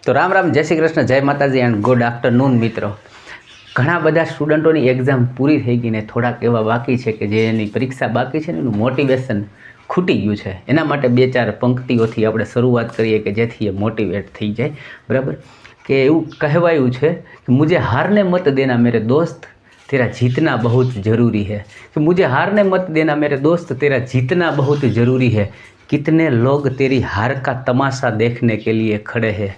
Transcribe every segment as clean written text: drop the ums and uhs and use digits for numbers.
તો રામ રામ, જય શ્રી કૃષ્ણ, જય માતાજી એન્ડ ગુડ આફ્ટરનૂન મિત્રો. ઘણા બધા સ્ટુડન્ટોની એક્ઝામ પૂરી થઈ ગઈ ને થોડાક એવા બાકી છે કે જે એની પરીક્ષા બાકી છે ને એનું મોટિવેશન ખૂટી ગયું છે. એના માટે બે ચાર પંક્તિઓથી આપણે શરૂઆત કરીએ કે જેથી એ મોટિવેટ થઈ જાય. બરાબર કે એવું કહેવાયું છે કે મુझे हारने मत देना मेरे दोस्त, तेरा जीतना बहुत ज़रूरी है. कि मुझे हारने मत देना मेरे दोस्त, तेरा जीतना बहुत ज़रूरी है. कितने लोग तेरी हार का तमाशा देखने के लिए खड़े हैं,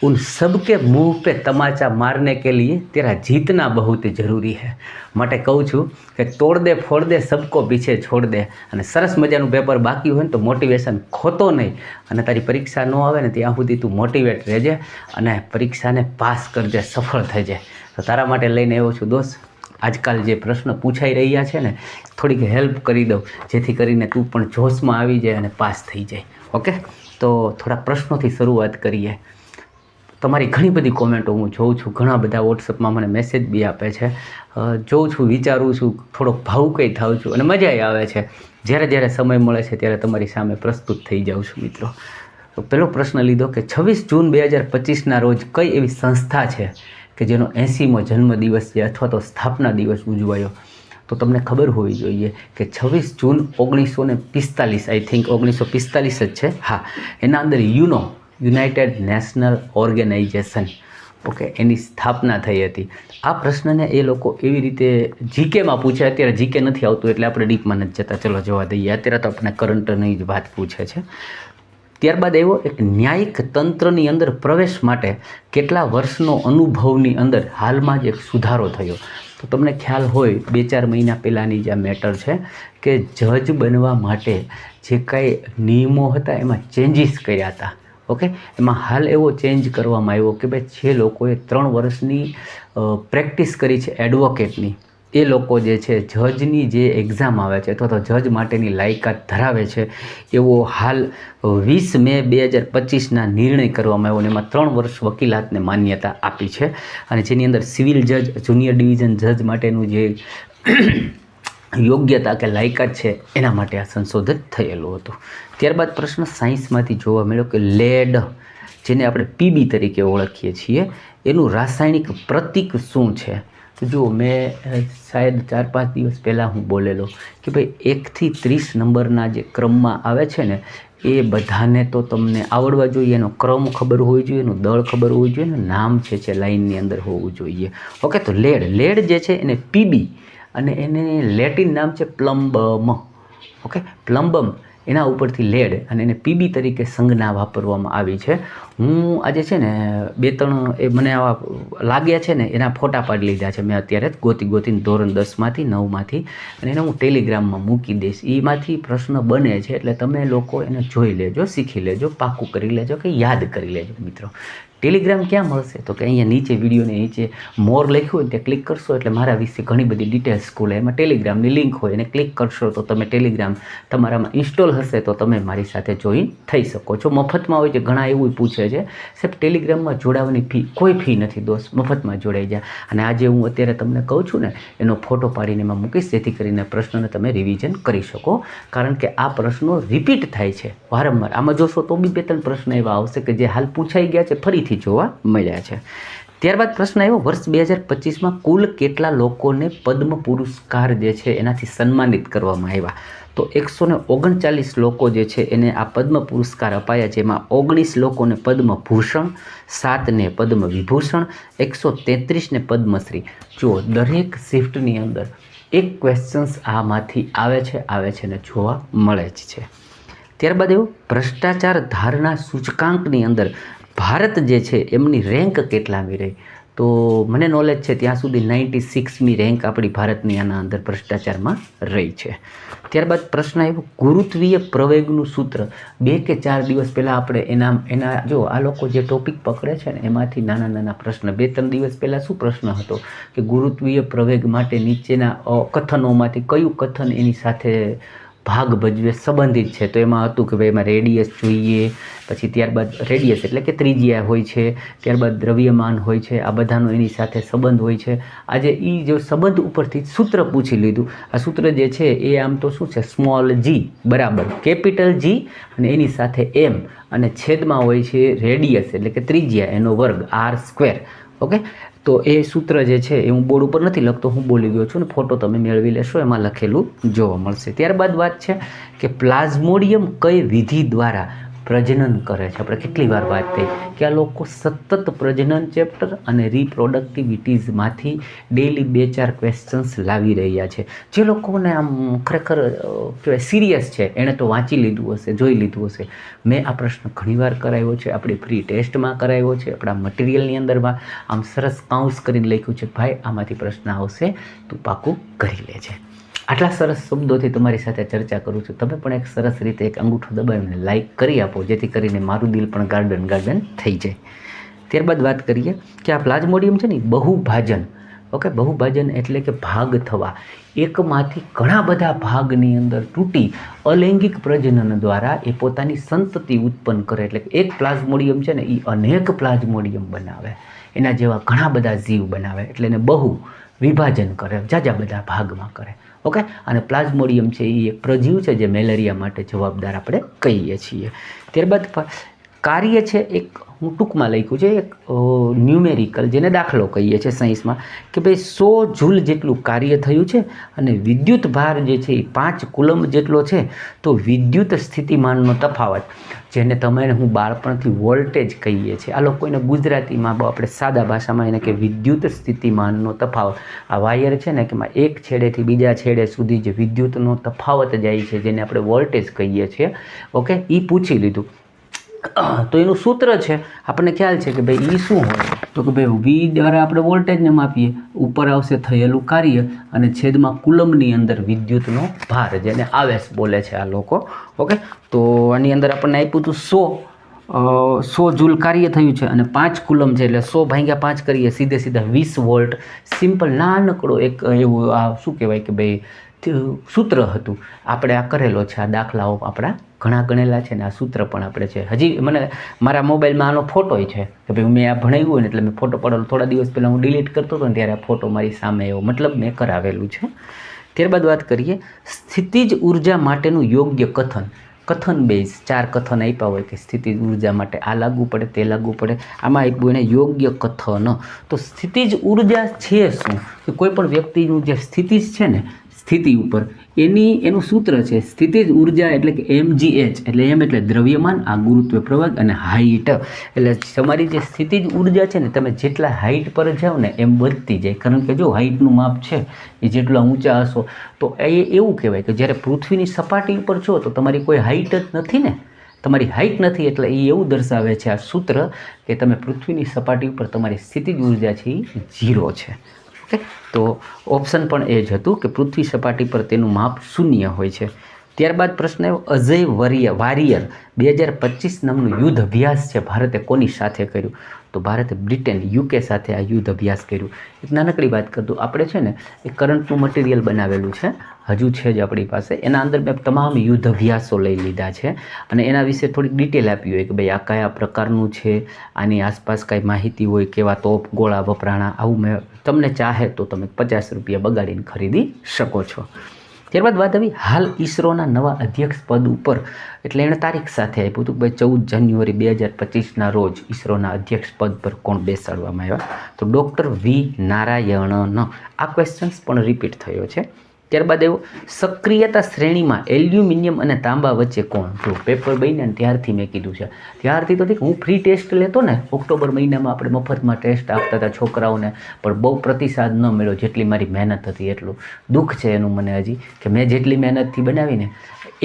उन सब के मुंह पे तमाचा मारने के लिए तेरा जीतना बहुत જરૂરી है. માટે કહું છું કે તોડ દે ફોડ દે સબકો પીછે છોડ દે. અને સરસ મજાનું પેપર બાકી હોય ને તો મોટિવેશન ખોતો નહીં અને તારી પરીક્ષા ન આવે ને ત્યાં સુધી તું મોટિવેટ રહેજે અને પરીક્ષાને પાસ કરજે, સફળ થજે. તો તારા માટે લઈને આવ્યો છું દોસ્ત. આજકાલ જે પ્રશ્ન પૂછાઈ રહ્યા છે ને થોડીક હેલ્પ કરી દઉં જેથી કરીને તું પણ જોશમાં આવી જાય અને પાસ થઈ જાય. ઓકે, તો થોડા પ્રશ્નોથી શરૂઆત કરીએ. તમારી ઘણી બધી કોમેન્ટો હું જોઉં છું, ઘણા બધા વોટ્સઅપમાં મને મેસેજ બી આપે છે, જોઉં છું, વિચારું છું, થોડોક ભાવુકઈ થાઉં છું અને મજા આવે છે. જ્યારે જ્યારે સમય મળે છે ત્યારે તમારી સામે પ્રસ્તુત થઈ જાઉં છું મિત્રો. તો પહેલો પ્રશ્ન લીધો કે 26 જૂન 2025ના રોજ કઈ એવી સંસ્થા છે કે જેનો 80મો જન્મદિવસ છે અથવા તો સ્થાપના દિવસ ઉજવાયો? તો તમને ખબર હોવી જોઈએ કે 26 જૂન 1945, આઈ થિંક 1945 જ છે. હા, એના અંદર યુનાઇટેડ નેશનલ ઓર્ગેનાઇઝેશન, ઓકે, એની સ્થાપના થઈ હતી. આ પ્રશ્નને એ લોકો એવી રીતે જીકેમાં પૂછે. અત્યારે જીકે નથી આવતું એટલે આપણે ડીપમાં નથી જતા, ચલો જવા દઈએ. અત્યારે તો આપણે કરંટની જ વાત પૂછે છે. ત્યારબાદ એવો એક ન્યાયિક તંત્રની અંદર પ્રવેશ માટે કેટલા વર્ષનો અનુભવની અંદર હાલમાં જ એક સુધારો થયો? તો તમને ખ્યાલ હોય 2-4 મહિના પહેલાંની જે મેટર છે કે જજ બનવા માટે જે કાંઈ નિયમો હતા એમાં ચેન્જીસ કર્યા હતા. ઓકે, એમાં હાલ એવો ચેન્જ કરવામાં આવ્યો કે ભાઈ જે લોકોએ 3 વર્ષની પ્રેક્ટિસ કરી છે એડવોકેટની, એ લોકો જે છે જજની જે એક્ઝામ આવે છે અથવા તો જજ માટેની લાયકાત ધરાવે છે એવો હાલ 20 મે 2025ના નિર્ણય કરવામાં આવ્યો અને એમાં 3 વર્ષ વકીલાતને માન્યતા આપી છે. અને જેની અંદર સિવિલ જજ, જુનિયર ડિવિઝન જજ માટેનું જે યોગ્યતા કે લાયકાત છે એના માટે આ સંશોધન થયેલું હતું. ત્યારબાદ પ્રશ્ન સાયન્સમાંથી જોવા મળ્યો કે લેડ, જેને આપણે પીબી તરીકે ઓળખીએ છીએ, એનું રાસાયણિક પ્રતીક શું છે? તો જુઓ, મેં શાયદ 4-5 દિવસ પહેલાં હું બોલેલો કે ભાઈ 1 થી 30 નંબરના જે ક્રમમાં આવે છે ને એ બધાને તો તમને આવડવા જોઈએ. એનો ક્રમ ખબર હોવી જોઈએ, એનું દળ ખબર હોવી જોઈએ, એનું નામ છે લાઇનની અંદર હોવું જોઈએ. ઓકે, તો લેડ જે છે એને પીબી અને એને લેટિન નામ છે પ્લમ્બમ. ઓકે, પ્લમ્બમ એના ઉપરથી લેડ અને એને પીબી તરીકે સંજ્ઞા વાપરવામાં આવી છે. હું આજે છે ને 2-3 એ મને આવા લાગ્યા છે ને એના ફોટા પાડી લીધા છે મેં અત્યારે જ ગોતીને ધોરણ 10માંથી 9માંથી, અને એને હું ટેલિગ્રામમાં મૂકી દઈશ. એમાંથી પ્રશ્ન બને છે એટલે તમે લોકો એને જોઈ લેજો, શીખી લેજો, પાકું કરી લેજો કે યાદ કરી લેજો મિત્રો. ટેલિગ્રામ ક્યાં મળશે? તો કે અહીંયા નીચે વિડીયોની નીચે મોર લખ્યું હોય ત્યાં ક્લિક કરશો એટલે મારા વિશે ઘણી બધી ડિટેલ્સ ખુલે. એમાં ટેલિગ્રામની લિંક હોય, એને ક્લિક કરશો તો તમે ટેલિગ્રામ તમારામાં ઇન્સ્ટોલ હશે તો તમે મારી સાથે જોઈન થઈ શકો છો. મફતમાં હોય છે, ઘણા એવું પૂછે છે સાહેબ ટેલિગ્રામમાં જોડાવાની ફી? કોઈ ફી નથી દોસ્ત, મફતમાં જોડાઈ જાય. અને આજે હું અત્યારે તમને કહું છું ને એનો ફોટો પાડીને એમાં મૂકીશ જેથી કરીને પ્રશ્નને તમે રિવિઝન કરી શકો. કારણ કે આ પ્રશ્નો રિપીટ થાય છે વારંવાર. આમાં જોશો તો બી 2-3 પ્રશ્ન એવા આવશે કે જે હાલ પૂછાઈ ગયા છે ફરીથી જોવા મળ્યા છે. ત્યારબાદ પ્રશ્ન આવ્યો, વર્ષ 2025માં કુલ કેટલા લોકોને પદ્મ પુરસ્કાર જે છે એનાથી સન્માનિત કરવામાં આવ્યા? તો 139 લોકો જે છે એને આ પદ્મ પુરસ્કાર અપાયા, જેમાં 19 લોકોને પદ્મભૂષણ, 7ને પદ્મ વિભૂષણ, 133ને પદ્મશ્રી. જુઓ, દરેક શિફ્ટની અંદર એક ક્વેશ્ચન્સ આમાંથી આવે છે ને જોવા મળે જ છે. ત્યારબાદ એવું ભ્રષ્ટાચાર ધારણા સૂચકાંકની અંદર ભારત જે છે એમની રેન્ક કેટલામી રહી? તો મને નોલેજ છે ત્યાં સુધી 96મી રેન્ક આપણી ભારતની આના અંદર ભ્રષ્ટાચારમાં રહી છે. ત્યારબાદ પ્રશ્ન આવ્યો ગુરુત્વીય પ્રવેગનું સૂત્ર. 2 કે 4 દિવસ પહેલાં આપણે એના જો આ લોકો જે ટોપિક પકડે છે ને એમાંથી નાના પ્રશ્ન 2-3 દિવસ પહેલાં શું પ્રશ્ન હતો કે ગુરુત્વીય પ્રવેગ માટે નીચેના કથનોમાંથી કયું કથન એની સાથે ભાગ ભજવે સંબંધિત છે. તો એમાં હતું કે ભાઈ એમાં રેડિયસ જોઈએ, પછી ત્યારબાદ રેડિયસ એટલે કે ત્રિજ્યા હોય છે, ત્યારબાદ દ્રવ્યમાન હોય છે, આ બધાનો એની સાથે સંબંધ હોય છે. આજે એ જો સંબંધ ઉપરથી સૂત્ર પૂછી લીધું. આ સૂત્ર જે છે એ આમ તો શું છે, સ્મોલ g બરાબર કેપિટલ G અને એની સાથે m અને છેદમાં હોય છે રેડિયસ એટલે કે ત્રિજ્યા એનો વર્ગ r². ઓકે, તો એ સૂત્ર જે છે એ હું બોર્ડ ઉપર નથી લખતો, હું બોલી ગયો છું ને ફોટો તમે મેળવી લેશો, એમાં લખેલું જોવા મળશે. ત્યારબાદ વાત છે કે પ્લાઝ્મોડિયમ કઈ વિધિ દ્વારા પ્રજનન કરે છે. આપણે કેટલી વાર વાત થઈ કે આ લોકો સતત પ્રજનન ચેપ્ટર અને રિપ્રોડક્ટિવિટીઝમાંથી ડેલી 2-4 ક્વેશ્ચન્સ લાવી રહ્યા છે. જે લોકોને આમ ખરેખર કહેવાય સિરિયસ છે એણે તો વાંચી લીધું હશે, જોઈ લીધું હશે. મેં આ પ્રશ્ન ઘણીવાર કરાવ્યો છે, આપણી ફ્રી ટેસ્ટમાં કરાવ્યો છે, આપણા મટીરિયલની અંદરમાં આમ સરસ કાઉન્સ કરીને લખ્યું છે, ભાઈ આમાંથી પ્રશ્ન આવશે તું પાકું કરી લેજે. આટલા સરસ શબ્દોથી તમારી સાથે ચર્ચા કરું છું. તમે પણ એક સરસ રીતે એક અંગૂઠો દબાવીને લાઈક કરી આપો, જેથી કરીને મારું દિલ પણ ગાર્ડન થઈ જાય. ત્યારબાદ વાત કરીએ કે આ પ્લાઝ્મોડિયમ છે ને બહુભાજન. ઓકે, બહુભાજન એટલે કે ભાગ થવા, એકમાંથી ઘણા બધા ભાગની અંદર તૂટી અલૈંગિક પ્રજનન દ્વારા એ પોતાની સંતતિ ઉત્પન્ન કરે. એટલે કે એક પ્લાઝ્મોડિયમ છે ને એ અનેક પ્લાઝ્મોડિયમ બનાવે, એના જેવા ઘણા બધા જીવ બનાવે, એટલે એને બહુ વિભાજન કરે, જાજા બધા ભાગમાં કરે. ઓકે, અને પ્લાઝ્મોડિયમ છે એ એક પ્રજીવ છે જે મેલેરિયા માટે જવાબદાર આપણે કહીએ છીએ. ત્યારબાદ કાર્ય છે એક હું ટૂંકમાં લખ્યું છે, એક ન્યુમેરિકલ જેને દાખલો કહીએ છીએ સાયન્સમાં, કે ભાઈ 100 જૂલ જેટલું કાર્ય થયું છે અને વિદ્યુત ભાર જે છે એ 5 કુલમ જેટલો છે. તો વિદ્યુત સ્થિતિમાનનો તફાવત, જેને તમે હું બાળપણથી વોલ્ટેજ કહીએ છીએ, આ લોકોને ગુજરાતીમાં આપણે સાદા ભાષામાં એને કે વિદ્યુત સ્થિતિમાનનો તફાવત. આ વાયર છે ને કે એક છેડેથી બીજા છેડે સુધી જે વિદ્યુતનો તફાવત જાય છે જેને આપણે વોલ્ટેજ કહીએ છીએ. ઓકે, એ પૂછી લીધું. તો એનું સૂત્ર છે, આપણને ખ્યાલ છે કે ભાઈ એ શું હોય, તો કે ભાઈ વી દ્વારા આપણે વોલ્ટેજને માપીએ, ઉપર આવશે થયેલું કાર્ય અને છેદમાં કુલમની અંદર વિદ્યુતનો ભાર, જેને આવેશ બોલે છે આ લોકો. ઓકે, તો આની અંદર આપણને આપ્યું હતું 100 જૂલ કાર્ય થયું છે અને 5 કુલમ છે, એટલે 100 ભાગ્યા 5 કરીએ સીધા 20 વોલ્ટ. સિમ્પલ નાનકડો એક એવું આ શું કહેવાય કે ભાઈ સૂત્ર હતું. આપણે આ કરેલો છે, આ દાખલાઓ આપણા ઘણા ગણેલા છે ને આ સૂત્ર પણ આપણે છે. હજી મને મારા મોબાઈલમાં આનો ફોટોય છે કે ભાઈ મેં આ ભણાવ્યું હોય ને એટલે મેં ફોટો પાડેલો. થોડા દિવસ પહેલાં હું ડિલીટ કરતો હતો ને ત્યારે આ ફોટો મારી સામે એવો, મતલબ મેં કરાવેલું છે. ત્યારબાદ વાત કરીએ સ્થિતિજ ઉર્જા માટેનું યોગ્ય કથન. કથન બેઝ 4 કથન આપ્યા હોય કે સ્થિતિજ ઉર્જા માટે આ લાગુ પડે, તે લાગુ પડે. આમાં આપ્યું એને યોગ્ય કથન. તો સ્થિતિજ ઉર્જા છે શું, કે કોઈ પણ વ્યક્તિનું જે સ્થિતિજ છે ને સ્થિતિ ઉપર એનું સૂત્ર છે સ્થિતિજ ઉર્જા એટલે કે mgh, એટલે એમ એટલે દ્રવ્યમાન, આ ગુરુત્વ પ્રવાહ અને હાઈટ. એટલે તમારી જે સ્થિતિજ ઉર્જા છે ને તમે જેટલા હાઈટ પર જાઓ ને એમ વધતી જાય. કારણ કે જો હાઈટનું માપ છે એ જેટલા ઊંચા હશો તો એ એવું કહેવાય કે જ્યારે પૃથ્વીની સપાટી ઉપર છો તો તમારી કોઈ હાઈટ જ નથી ને, તમારી હાઈટ નથી, એટલે એ એવું દર્શાવે છે આ સૂત્ર કે તમે પૃથ્વીની સપાટી ઉપર તમારી સ્થિતિજ ઉર્જા છે એ 0 છે. ઓકે, તો ઓપ્શન પણ એ જ હતું કે પૃથ્વી સપાટી પર તેનું માપ 0 હોય છે. ત્યારબાદ પ્રશ્ન આવ્યો અજય વારિયર 2025 નામનું યુદ્ધ અભ્યાસ છે ભારતે કોની સાથે કર્યું, તો ભારતે બ્રિટન UK સાથે આ યુદ્ધ અભ્યાસ કર્યું. એક નાનકડી વાત કરતું, આપણે છે ને એ કરંટનું મટીરિયલ બનાવેલું છે, હજુ છે જ આપણી પાસે. એના અંદર મેં તમામ યુદ્ધ અભ્યાસો લઈ લીધા છે અને એના વિશે થોડીક ડિટેલ આપી હોય કે ભાઈ આ કયા પ્રકારનું છે, આની આસપાસ કાંઈ માહિતી હોય, કેવા તોપ ગોળા વપરાણા, આવું મેં તમને ચાહે તો તમે 50 રૂપિયા બગાડીને ખરીદી શકો છો. ત્યારબાદ વાત આવી હાલ ઈસરોના નવા અધ્યક્ષ પદ ઉપર, એટલે એણે તારીખ સાથે આપ્યું હતું કે ભાઈ 14 જાન્યુઆરી 2025ના રોજ ઈસરોના અધ્યક્ષ પદ પર કોણ બેસાડવામાં આવ્યા, તો ડૉક્ટર વી નારાયણન. આ ક્વેશ્ચન્સ પણ રિપીટ થયો છે. ત્યારબાદ એવું સક્રિયતા શ્રેણીમાં એલ્યુમિનિયમ અને તાંબા વચ્ચે કોણ, જો પેપર બન્યા ને ત્યારથી મેં કીધું છે, ત્યારથી તો હું ફ્રી ટેસ્ટ લેતો ને ઓક્ટોબર મહિનામાં આપણે મફતમાં ટેસ્ટ આપતા હતા છોકરાઓને, પણ બહુ પ્રતિસાદ ન મળ્યો જેટલી મારી મહેનત હતી એટલું. દુઃખ છે એનું મને હજી કે મેં જેટલી મહેનતથી બનાવીને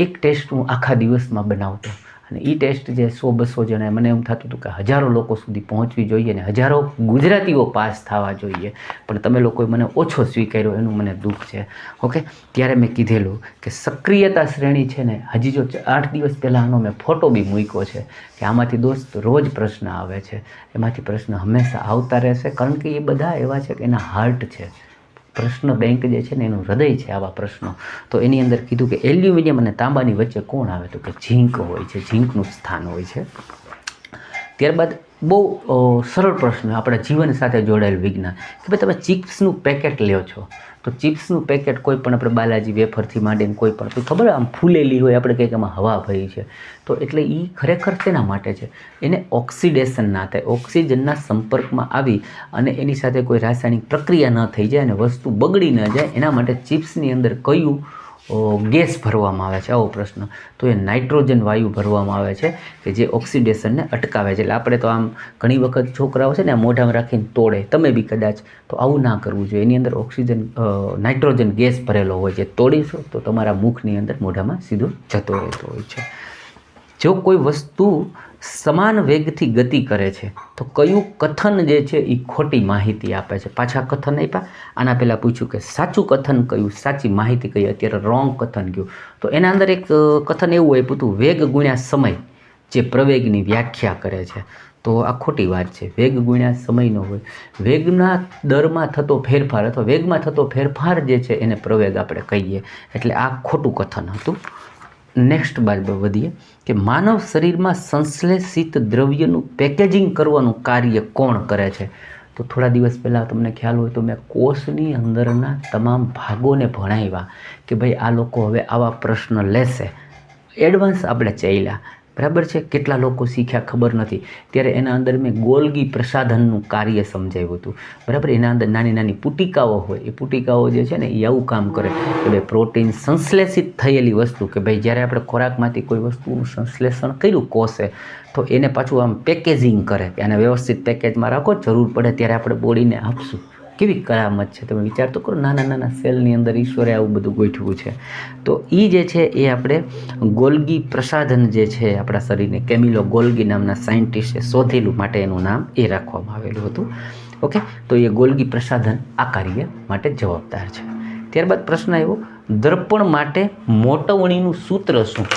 એક ટેસ્ટ હું આખા દિવસમાં બનાવતો અને એ ટેસ્ટ જે 100-200 જણાએ, મને એમ થતું હતું કે હજારો લોકો સુધી પહોંચવી જોઈએ ને હજારો ગુજરાતીઓ પાસ થવા જોઈએ, પણ તમે લોકોએ મને ઓછો સ્વીકાર્યો, એનું મને દુઃખ છે. ઓકે, ત્યારે મેં કીધેલું કે સક્રિયતા શ્રેણી છે ને, હજી જો 8 દિવસ પહેલાં આનો મેં ફોટો બી મૂક્યો છે કે આમાંથી દોસ્ત રોજ પ્રશ્ન આવે છે, એમાંથી પ્રશ્ન હંમેશા આવતા રહેશે, કારણ કે એ બધા એવા છે કે એના હાર્ટ છે. પ્રશ્ન બેંક જે છે ને એનું હૃદય છે આવા પ્રશ્નો. તો એની અંદર કીધું કે એલ્યુમિનિયમ અને તાંબાની વચ્ચે કોણ આવે? તો કે ઝીંક હોય છે, ઝીંકનું સ્થાન હોય છે. ત્યારબાદ બહુ સરળ પ્રશ્ન, આપણા જીવન સાથે જોડાયેલ વિજ્ઞાન, કે ભાઈ તમે ચિપ્સનું પેકેટ લ્યો છો, તો ચિપ્સનું પેકેટ કોઈ પણ આપણે બાલાજી વેફરથી માંડીને કોઈ પણ, તો ખબર આમ ફૂલેલી હોય, આપણે કંઈક એમાં હવા ભરી છે, તો એટલે એ ખરેખર તેના માટે છે, એને ઓક્સિડેશન ના થાય, ઓક્સિજનના સંપર્કમાં આવી અને એની સાથે કોઈ રાસાયણિક પ્રક્રિયા ન થઈ જાય અને વસ્તુ બગડી ન જાય, એના માટે ચિપ્સની અંદર કયું ગેસ ભરવામાં આવે છે? આવો પ્રશ્ન. તો એ નાઇટ્રોજન વાયુ ભરવામાં આવે છે કે જે ઓક્સિડેશનને અટકાવે છે. એટલે આપણે તો આમ ઘણી વખત છોકરાઓ છે ને આ મોઢામાં રાખીને તોડે, તમે બી કદાચ, તો આવું ના કરવું જોઈએ. એની અંદર ઓક્સિજન નાઇટ્રોજન ગેસ ભરેલો હોય છે, તોડીશો તો તમારા મુખની અંદર મોઢામાં સીધો જતો રહેતો હોય છે. જો કોઈ વસ્તુ સમાન વેગથી ગતિ કરે છે તો કયું કથન જે છે એ ખોટી માહિતી આપે છે? પાછા કથન આપ્યા. આના પહેલાં પૂછ્યું કે સાચું કથન કયું, સાચી માહિતી કઈ, અત્યારે રોંગ કથન કયું. તો એના અંદર એક કથન એવું આપ્યું હતું, વેગ ગુણ્યા સમય જે પ્રવેગની વ્યાખ્યા કરે છે. તો આ ખોટી વાત છે. વેગ ગુણ્યા સમયનો હોય, વેગના દરમાં થતો ફેરફાર અથવા વેગમાં થતો ફેરફાર જે છે એને પ્રવેગ આપણે કહીએ. એટલે આ ખોટું કથન હતું. નેક્સ્ટ બાદ વધીએ કે માનવ શરીરમાં સંશ્લેષિત દ્રવ્યનું પેકેજિંગ કરવાનું કાર્ય કોણ કરે છે? તો થોડા દિવસ પહેલાં તમને ખ્યાલ હોય તો મેં કોષની અંદરના તમામ ભાગોને ભણાવ્યા કે ભાઈ આ લોકો હવે આવા પ્રશ્ન લેશે. એડવાન્સ આપણે ચાલ્યા, બરાબર છે. કેટલા લોકો શીખ્યા ખબર નથી. ત્યારે એના અંદર મેં ગોલ્ગી પ્રસાધનનું કાર્ય સમજાવ્યું હતું, બરાબર. એના અંદર નાની નાની પુટિકાઓ હોય, એ પુટિકાઓ જે છે ને એ આવું કામ કરે કે ભાઈ પ્રોટીન સંશ્લેષિત થયેલી વસ્તુ, કે ભાઈ જ્યારે આપણે ખોરાકમાંથી કોઈ વસ્તુનું સંશ્લેષણ કર્યું કોષે, તો એને પાછું આમ પેકેજિંગ કરે કે આને વ્યવસ્થિત પેકેજમાં રાખો, જરૂર પડે ત્યારે આપણે બોડીને આપશું. કેવી કરામત છે, તમે વિચાર તો કરો. નાના નાના સેલની અંદર ઈશ્વરે આવું બધું ગોઠવ્યું છે. તો એ જે છે એ આપણે ગોલ્ગી પ્રસાધન જે છે આપણા શરીરને, કેમિલો ગોલ્ગી નામના સાયન્ટિસ્ટે શોધેલું માટે એનું નામ એ રાખવામાં આવેલું હતું. ઓકે, તો એ ગોલ્ગી પ્રસાધન આ કાર્ય માટે જવાબદાર છે. ત્યારબાદ પ્રશ્ન આવ્યો, દર્પણ માટે મોટવણીનું સૂત્ર શું?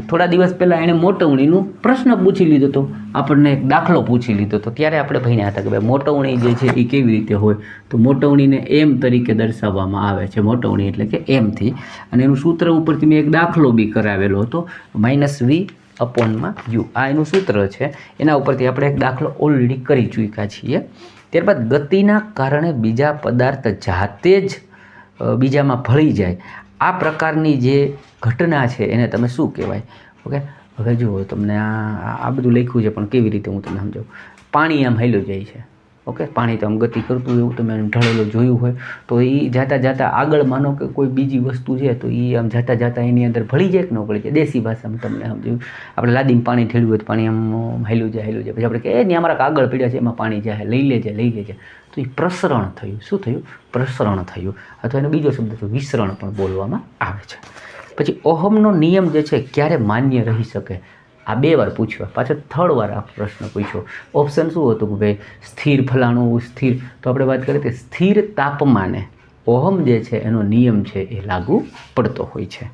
થોડા દિવસ પહેલાં એણે મોટવણીનું પ્રશ્ન પૂછી લીધો હતો, આપણને એક દાખલો પૂછી લીધો હતો. ત્યારે આપણે ભણ્યા હતા કે ભાઈ મોટવણી જે છે એ કેવી રીતે હોય. તો મોટવણીને એમ તરીકે દર્શાવવામાં આવે છે, મોટવણી એટલે કે એમથી, અને એનું સૂત્ર ઉપરથી મેં એક દાખલો બી કરાવેલો હતો, -v/u. આ એનું સૂત્ર છે, એના ઉપરથી આપણે એક દાખલો ઓલરેડી કરી ચૂક્યા છીએ. ત્યારબાદ ગતિના કારણે બીજા પદાર્થ જાતે જ બીજામાં ભળી જાય, આ પ્રકારની જે ઘટના છે એને તમે શું કહેવાય? ઓકે, હવે જુઓ, તમને આ બધું લખ્યું છે પણ કેવી રીતે હું તમને સમજાવું. પાણી આમ હાલ્યું જાય છે, ઓકે, પાણી તો આમ ગતિ કરતું એવું તમે ઢળેલું જોયું હોય, તો એ જાતા જાતા આગળ માનો કે કોઈ બીજી વસ્તુ છે તો એ આમ જાતા જાતા એની અંદર ભળી જાય કે ન ભળી જાય? દેશી ભાષામાં તમને સમજાવ્યું. આપણે લાદીમાં પાણી ઠેળ્યું હોય તો પાણી આમ હાલ્યું જાય, પછી આપણે કે એ અમારા કાગળ પીડ્યા છે એમાં પાણી જાય, લઈ લેજે. તો એ પ્રસરણ થયું. શું થયું? પ્રસરણ થયું. અથવા એનો બીજો શબ્દ તો વિસરણ પણ બોલવામાં આવે છે. પછી ઓહમનો નિયમ જે છે ક્યારે માન્ય રહી શકે? આ 2 વાર પૂછ્યો, પાછળ 3rd વાર આ પ્રશ્ન પૂછ્યો. ઓપ્શન શું હતું કે ભાઈ સ્થિર ફલાણું સ્થિર, તો આપણે વાત કરીએ કે સ્થિર તાપમાને ઓહમ જે છે એનો નિયમ છે એ લાગુ પડતો હોય છે.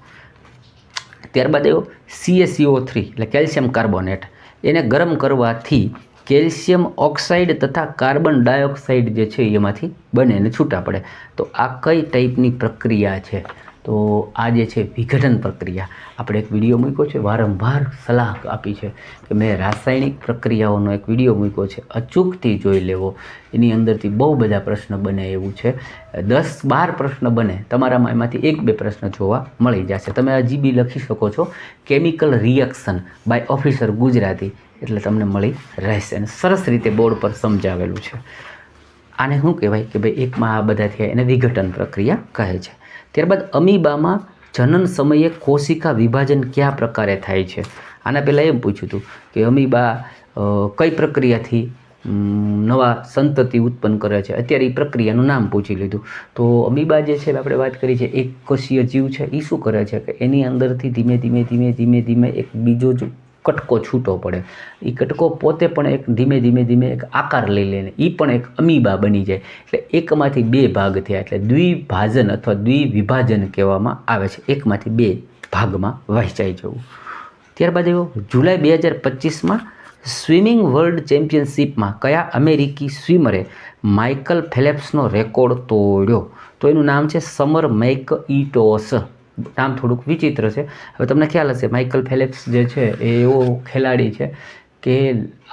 ત્યારબાદ એવો CaCO3 એટલે કેલ્શિયમ કાર્બોનેટ, એને ગરમ કરવાથી કેલ્શિયમ ઓક્સાઇડ તથા કાર્બન ડાયોક્સાઇડ જે છે એમાંથી બને અને છૂટા પડે. તો આ કઈ ટાઈપની પ્રક્રિયા છે? તો આ જે છે વિઘટન પ્રક્રિયા. આપણે એક વિડીયો મૂક્યો છે, વારંવાર સલાહ આપી છે કે મેં રાસાયણિક પ્રક્રિયાઓનો એક વિડીયો મૂક્યો છે, અચૂકથી જોઈ લેવો. એની અંદરથી બહુ બધા પ્રશ્ન બને એવું છે, 10-12 પ્રશ્ન બને, તમારામાં એમાંથી 1-2 પ્રશ્ન જોવા મળી જશે. તમે હજી બી લખી શકો છો chemical reaction by officer Gujarati, એટલે તમને મળી રહેશે. અને સરસ રીતે બોર્ડ પર સમજાવેલું છે. આને શું કહેવાય કે ભાઈ એકમાં આ બધા થયા, એને વિઘટન પ્રક્રિયા કહે છે. ત્યારબાદ અમીબામાં જનન સમયે કોશિકા વિભાજન કયા પ્રકારે થાય છે? આના પહેલાં એમ પૂછ્યું હતું કે અમીબા કઈ પ્રક્રિયાથી નવા સંતતિ ઉત્પન્ન કરે છે. અત્યારે એ પ્રક્રિયાનું નામ પૂછી લીધું. તો અમીબા જે છે આપણે વાત કરી છે, એક કોષીય જીવ છે. એ શું કરે છે કે એની અંદરથી ધીમે ધીમે એક બીજો જ કટકો છૂટો પડે. એ કટકો પોતે પણ એક ધીમે એક આકાર લઈ લઈને એ પણ એક અમીબા બની જાય. એટલે એકમાંથી 2 ભાગ થયા, એટલે દ્વિભાજન અથવા દ્વિવિભાજન કહેવામાં આવે છે. એકમાંથી 2 ભાગમાં વહેંચાઈ જવું. ત્યારબાદ એવો જુલાઈ 2025માં સ્વિમિંગ વર્લ્ડ ચેમ્પિયનશિપમાં કયા અમેરિકી સ્વિમરે માઇકલ ફેલેપ્સનો રેકોર્ડ તોડ્યો? તો એનું નામ છે સમર મેકઇટોસ. નામ થોડુંક વિચિત્ર છે. હવે તમને ખ્યાલ હશે માઇકલ ફેલેપ્સ જે છે એ એવો ખેલાડી છે કે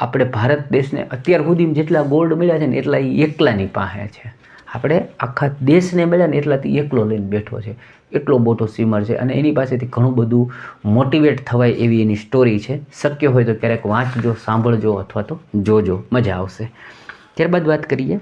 આપણે ભારત દેશને અત્યાર સુધીમાં જેટલા ગોલ્ડ મળ્યા છે ને એટલા એ એકલાની પાસે છે. આપણે આખા દેશને મળ્યા ને એટલાથી એકલો લઈને બેઠો છે. એટલો મોટો સ્વિમર છે અને એની પાસેથી ઘણું બધું મોટિવેટ થવાય એવી એની સ્ટોરી છે. શક્ય હોય તો ક્યારેક વાંચજો, સાંભળજો અથવા તો જોજો, મજા આવશે. ત્યારબાદ વાત કરીએ,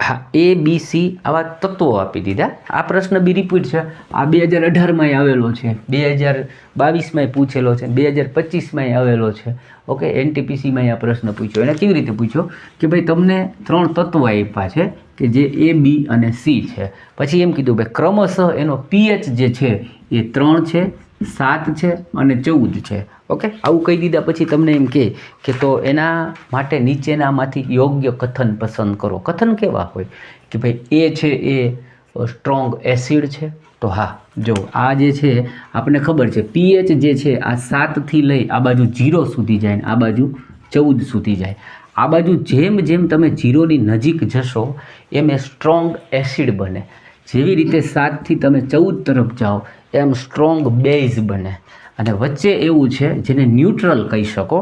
હા, ABC આવા તત્વો આપી દીધા. આ પ્રશ્ન બી રિપીટ છે. આ 2018માં આવેલો છે, 2022માં પૂછેલો છે, 2025માં આવેલો છે. ઓકે, NTPCમાં આ પ્રશ્ન પૂછ્યો. એને કેવી રીતે પૂછ્યો કે ભાઈ તમને 3 તત્વો આપ્યા છે કે જે A, B અને C છે. પછી એમ કીધું ભાઈ ક્રમશઃ એનો pH જે છે એ 3 છે, 7 છે અને 14 છે. ઓકે, આવું કહી દીધા પછી તમને એમ કે તો એના માટે નીચેનામાંથી યોગ્ય કથન પસંદ કરો. કથન કેવા હોય કે ભાઈ A છે એ સ્ટ્રોંગ એસિડ છે. તો હા, જો આ જે છે આપણને ખબર છે pH જે છે આ 7થી લઈ આ બાજુ 0 સુધી જાય ને આ બાજુ 14 સુધી જાય. આ બાજુ જેમ જેમ તમે 0ની નજીક જશો એમ એ સ્ટ્રોંગ એસિડ બને. જેવી રીતે 7થી તમે 14 તરફ જાઓ એમ સ્ટ્રોંગ બેઝ બને. અને વચ્ચે એવું છે જેને ન્યુટ્રલ કહી શકો.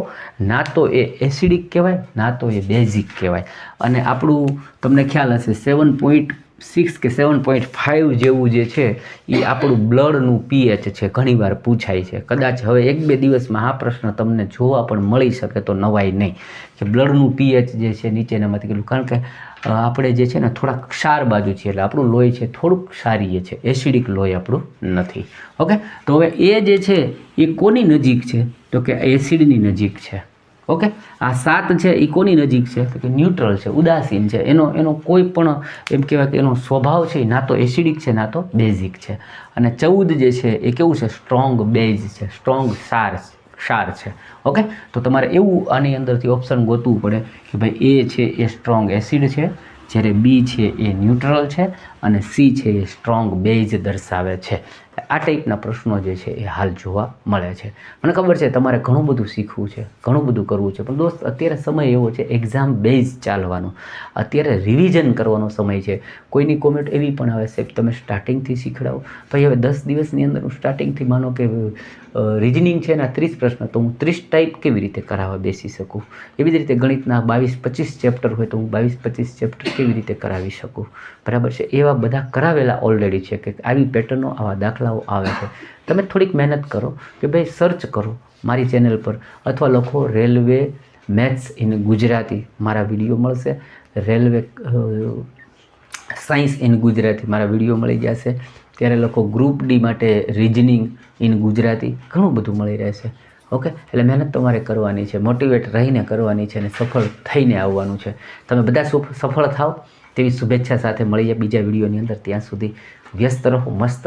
ના તો એ એસિડિક કહેવાય, ના તો એ બેઝિક કહેવાય. અને આપણું તમને ખ્યાલ હશે 7.6 કે 7.5 જેવું જે છે એ આપણું બ્લડનું pH છે. ઘણીવાર પૂછાય છે. કદાચ હવે 1-2 દિવસમાં આ પ્રશ્ન તમને જોવા પણ મળી શકે તો નવાય નહીં કે બ્લડનું pH જે છે નીચેનામાંથી કેટલું. કારણ કે આપણે જે છે ને થોડાક ક્ષાર બાજુ છીએ એટલે આપણું લોહી છે થોડુંક ક્ષારીય છે, એસિડિક લોહી આપણું નથી. ઓકે, તો હવે એ જે છે એ કોની નજીક છે? તો કે એસિડની નજીક છે. ઓકે, આ 7 છે એ કોની નજીક છે? તો કે ન્યુટ્રલ છે, ઉદાસીન છે. એનો કોઈ પણ એમ કહેવાય કે એનો સ્વભાવ છે ના તો એસિડિક છે ના તો બેઝિક છે. અને 14 જે છે એ કેવું છે? સ્ટ્રોંગ બેઝ છે, સ્ટ્રોંગ ક્ષાર છે. ઓકે, તો તમારે એવું આની અંદરથી ઓપ્શન ગોતવું પડે કે ભાઈ A છે એ સ્ટ્રોંગ એસિડ છે, જ્યારે B છે એ ન્યુટ્રલ છે અને C છે એ સ્ટ્રોંગ બેઝ દર્શાવે છે. આ ટાઈપના પ્રશ્નો જે છે એ હાલ જોવા મળે છે. મને ખબર છે તમારે ઘણું બધું શીખવું છે, ઘણું બધું કરવું છે, પણ દોસ્ત અત્યારે સમય એવો છે એક્ઝામ બેઝ ચાલવાનો, અત્યારે રિવિઝન કરવાનો સમય છે. કોઈની કોમેન્ટ એવી પણ આવે છે કે તમે સ્ટાર્ટિંગથી શીખડાવો. ભાઈ હવે 10 દિવસની અંદર હું સ્ટાર્ટિંગથી માનો કે રિઝનિંગ છે એના 30 પ્રશ્ન તો હું 30 ટાઈપ કેવી રીતે કરાવવા બેસી શકું? એવી જ રીતે ગણિતના 22-25 ચેપ્ટર હોય તો હું 22-25 ચેપ્ટર કેવી રીતે કરાવી શકું? બરાબર છે. એવા બધા કરાવેલા ઓલરેડી છે કે આવી પેટર્નો, આવા દાખલાઓ આવે છે. તમે થોડીક મહેનત કરો કે ભાઈ સર્ચ કરો મારી ચેનલ પર અથવા લખો રેલવે મેથ્સ ઇન ગુજરાતી, મારા વિડીયો મળશે. રેલવે સાયન્સ ઇન ગુજરાતી મારા વિડીયો મળી જશે. ત્યારે લખો ગ્રુપ D માટે રિઝનિંગ ઇન ગુજરાતી, ઘણું બધું મળી રહેશે. ઓકે, એટલે મહેનત તમારે કરવાની છે, મોટિવેટ રહીને કરવાની છે અને સફળ થઈને આવવાનું છે. તમે બધા સફળ થાવ તેવી શુભેચ્છા સાથે મળીએ બીજા વિડીયોની અંદર. ત્યાં સુધી વ્યસ્ત રહો, મસ્ત